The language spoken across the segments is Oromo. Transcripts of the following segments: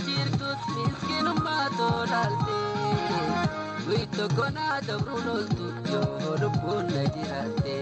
jirtut miskinummaa tolaalte Wito konaa dabruun oltu yoo lubbuun na jiraatte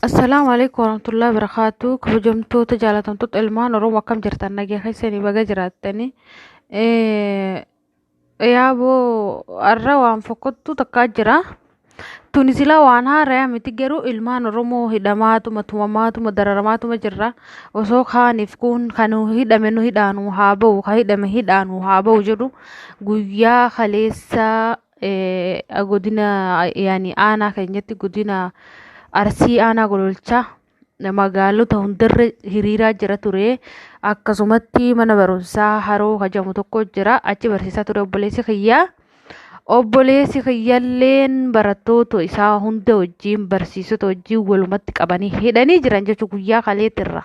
السلام عليكم ورحمة الله وبركاته. كوجمتو تجالتم توت المان روما كم جرتان نجي خيسني بقى جراتني يا ابو الروان فقدتو تكاجرا تونسيلا وانا ريا متجرو المان رومو هداماتو متوماتو مدررماتو مجرا وسو خانف كون خانو هدامنو هدانو هابو هدام هدانو هابو جرو غويا خليسا أقودنا يعني أنا كنيتي قودنا arsii aanaa gololchaa magaalota hundarra hiriiraa jira ture akkasumatti mana barumsaa haroo kajamu tokko jira achi barsiisaa ture obboleessi kiyyaalleen barattoota isaa hunda wajjiin barsiisota wajjiin walumatti qabanii hidhanii jiran jechuu guyyaa kaleetirra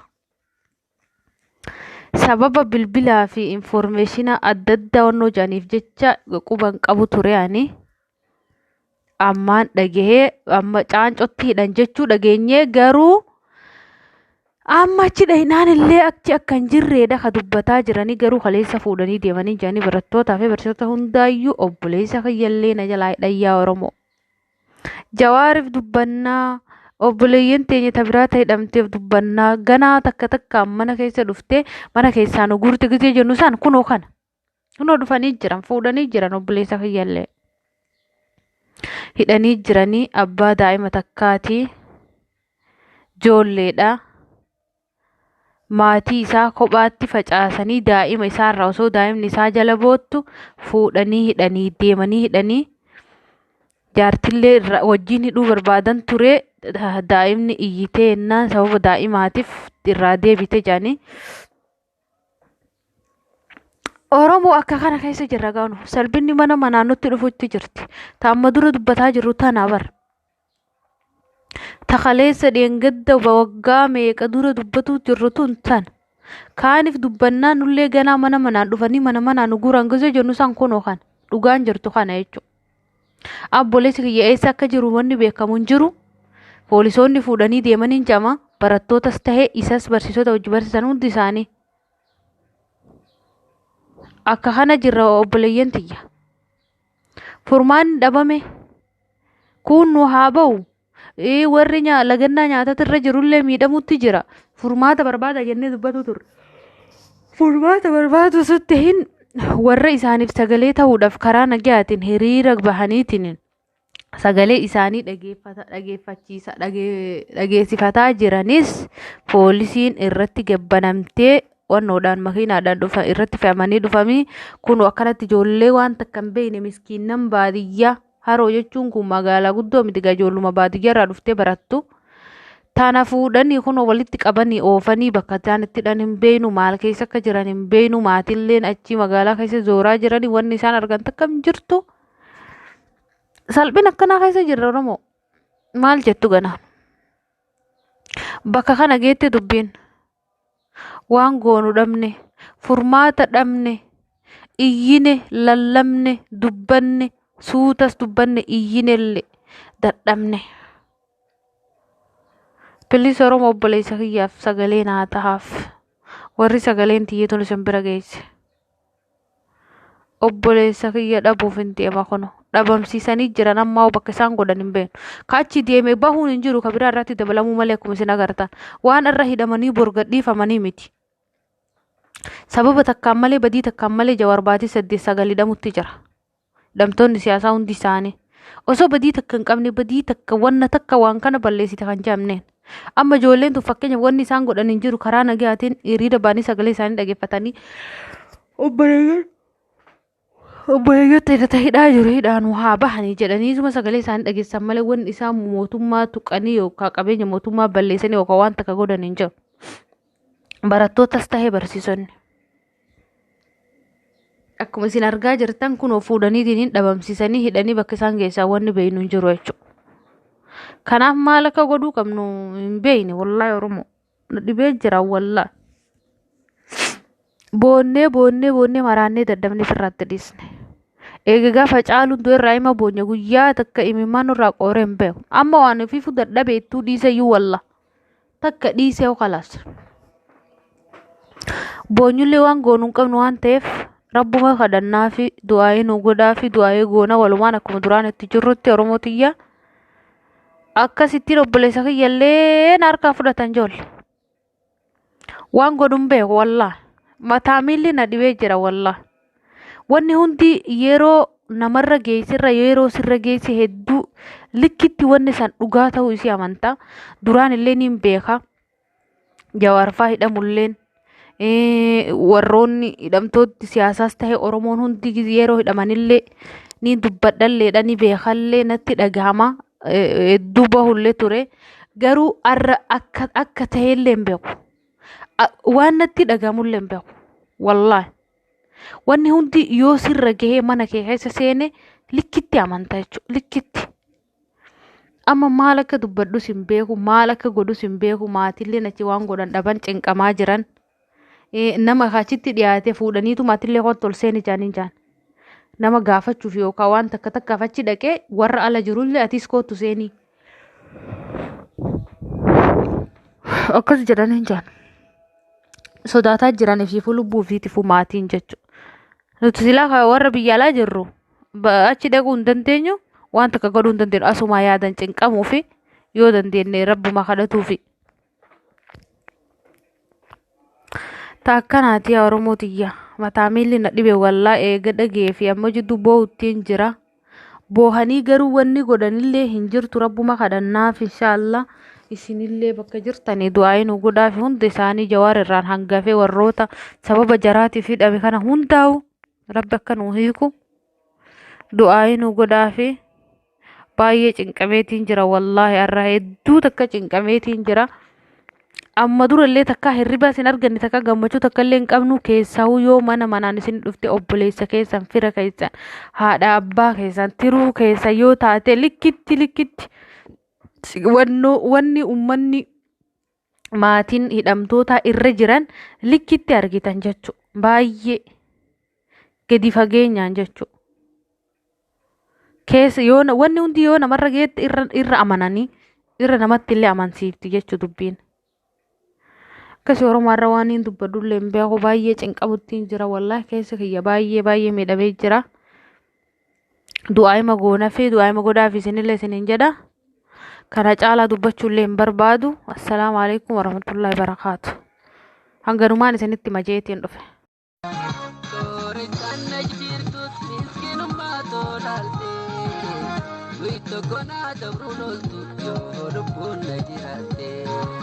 sababa bilbilaa fi informeeshina adda addaa wannoo jaaniif jecha quban qabu ture ani ammaan dhagahee amma caancootti hidhan jechuu dhageenyee garuu amma achi dhahinaan illee achi akka hin jirreedha ka dubbataa jiranii garuu kaleessa fuudhanii deemanii jiranii barattootaa fi barsiisota hundaayyuu obboleessa kiyyaallee na jalaa hidhayyaa Oromoo. Jawaariif dubbannaa obboleeyyan teenya tabiraa ta'e hidhamteef dubbannaa ganaa takka takkaan mana keessa dhuftee mana keessaa nu guurte gisee jennu isaan kunoo kana. Kunoo dhufanii jiran fuudhanii jiran obboleessa kiyyaallee. Hidhanii jiranii abbaa daa'ima takkaatii joolleedha maatii isaa kophaatti facaasanii daa'ima isaarraa osoo daa'imni isaa jala boottu fuudhanii hidhanii deemanii hidhanii jaartillee wajjin hidhuu barbaadan ture daa'imni iyyitee ennaan sababa daa'imaatiif irraa deebite jedhanii Oromoo akka kana keessa jirra gaanu salbinni mana manaa nutti dhufutti jirti taamma dura dubbataa jirru tana bar takaleessa dheengadda waggaa meeqa dura dubbatu jirru tun tan kaaniif dubbannaa nullee ganaa mana manaan dhufanii mana manaan guuran gisee jennu san kunoo kan dhugaan jirtu kana jechuudha abboleessi kiyya eessa akka jiru wanni beekamu hin jiru poolisoonni fuudhanii deemanii jama barattootas tahee isas barsiisota wajji barsiisan hundi isaanii akka kana jirra obboleeyyan tiyya furmaan dhabame kun nu haa ba'u warri lagannaa nyaatatirra jirullee miidhamutti jira furmaata barbaada jennee dubbatu turre furmaata barbaadu sutti hin warra isaaniif sagalee ta'uudhaaf karaa nagayaatiin hiriira bahaniitiin sagalee isaanii dhageessifataa jiranis poolisiin irratti gabbanamtee wannoodhaan makiinaadhaan dhufa irratti fe'amanii dhufanii kun akkanatti ijoollee waan takka hin beekne miskiinnan baadiyyaa haroo jechuun kun magaalaa guddoo miti ijoolluma baadiyyaa irraa dhuftee barattu Tana fuudhanii kun walitti qabanii oofanii bakka isaan itti hidhan hin beeknu maal keessa akka jiran hin beeknu maatilleen achi magaalaa keessa zooraa jiranii wanni isaan argan takka hin jirtu. Salphina akkanaa keessa jirra Oromoo maal jettu ganaa bakka kana geette dubbiin waan goonu dhabne furmaata dhabne iyyine lallabne dubbanne suutas dubbanne iyyinellee dadhabne. Bilis Oromoo obboleessa kiyyaaf sagalee naa tahaaf warri sagaleen tiyyeetuun isin bira geesse. Obboleessa kiyya dhabuuf hin deema kuno dhabamsiisanii jiran ammaa bakka isaan godhan hin beeknu. Kaachi deemee bahuun hin jiru kabiraa irratti dabalamuu malee akkuma isin agartan waan irra hidhamanii borgadhiifamanii miti. Sababa takkaan malee badii takkaan malee Jawaar Baatii 8-9 hidhamutti jira. Hidhamtoonni siyaasaa hundi isaanii osoo badii takka hin qabne badii takka wanna takka waan kana balleessite kan jedhamneen. Amma ijoolleen tun fakkeenya wanni isaan godhan hin jiru karaa nagaatiin hiriira baanii sagalee isaanii dhageeffatanii obboleeyyoota hidhata hidhaa jiru hidhaan haa bahanii jedhaniisuma sagalee isaanii dhageessan malee wanni isaan mootummaa tuqanii yookaan qabeenya mootummaa balleessanii yookaan waan takka godhan hin jiru. Barattootas tahee barsiisonni. Akkuma isin argaa jirtan kun fuudhaniitiin dhabamsiisanii hidhanii bakka isaan geessaa wanni beeynu hin jiru jechuudha. Kanaaf maal akka godhuu qabnu hin beeyne wallaahi Oromoo dhibee jira wallaahi. Boonnee maraannee daddabnee firraatti dhiisne. Eega gaafa caaluun du'e irraa hima boonya guyyaa takka imimmaan nurraa qooree hin beeku. Amma waan ofiifu dadhabeettuu dhiiseyyuu walla takka dhiisee kalaas. Boonyullee waan goonuu hin qabnu waan ta'eef rabbuma kadhannaa fi du'aayee nu godhaa fi du'aayee goona walumaan akkuma duraan itti jirrutti Oromoo tiyya. Akkasittiin obboleessa kiyyallee harkaa fudhatan joolle. Waan godhuun beeku wallaa. Mataa miilli na dhibee jira wallaa. Wanni hundi yeroo namarra geessirra yeroo sirra geessi hedduu likkitti wanni san dhugaa ta'uu isii amantaa. Duraan illee ni beeka. Jawaarfaa hidhamulleen warroonni hidhamtooti siyaasaas ta'e Oromoon hundi yeroo hidhamanillee ni dubbadhalleedha ni beekallee natti dhagahama. Hedduu bahullee ture garuu arra akka ta'ellee hin beeku. Waan natti dhagamullee hin beeku wallaahi. Wanni hundi yoo sirra gahee mana kee keessa seene likkitti amantaa jechuudha likkitti. Amma maal akka dubbadhus hin beeku maal akka godhus hin beeku maatillee achi waan godhan dhaban cinqamaa jiran. Nama achitti dhiyaatee fuudhaniitu maatillee kottu ol seeni jaaniin jaan. Nama gaafachuuf yookaan waan takka takkaaf achi dhaqee warra ala jirullee atis kootu seenii. Akkas jedhaniin jaan. Sodaataa jiraniif lubbuu ofiitiif maatiin jechuudha. Nuti silaa warra biyya alaa jirru achi dhaquu hin dandeenyu waan takka godhuu hin dandeenyu asumaa yaadan cinqamuu fi yoo dandeenye rabbuma kadhatuufi. Taakkanaati yaa Oromoo tiyya mataa miilli na dhibe wallaa eega dhagee fi amma jidduu boo'uttiin jira. Boohanii garuu wanni godhanillee hin jirtu rabbuma kadhannaaf inshaallah. Isinillee bakka jirtanii du'aayee nu godhaa fi hundi isaanii Jawaar irraan hangafee warroota sababa jaraatiif hidhame kana hundaa'u rabbi akka nu hiiku du'aayee nu godhaa fi baay'ee cinqameetiin jira wallaahi har'a hedduu takka cinqameetiin jira. Amma durallee takka hirriba isin arganne takka gammachuu takka illee hin qabnu keessaa yoo manaan isin dhufte obboleessa keessan fira keessan haadha abbaa keessan tiruu keessa yoo taate likkitti. Wanni ummanni maatiin hidhamtoota irra jiran likkitti argitan jechuudha. Baay'ee gadi fageenyaan jechuudha. Keessa wanni hundi yoo namarra geette irra amananii irra namatti illee amansiifti jechuudha dubbiin. Akkasii Oromoorra waan hin dubbadullee hin beeku baay'ee cinqamuttiin jira wallaahi keessa kiyya baay'ee miidhamee jira. Du'aayee magoona fi du'aayee magodhaaf isinillee isiniin jedha. Kana caalaa dubbachuullee hin barbaadu. Assalaamu alaikum warahmatullahi wabarakatuh. Hanganumaan isinitti majeetiin dhufe. Wito gona da bruno studio, do bunna girate.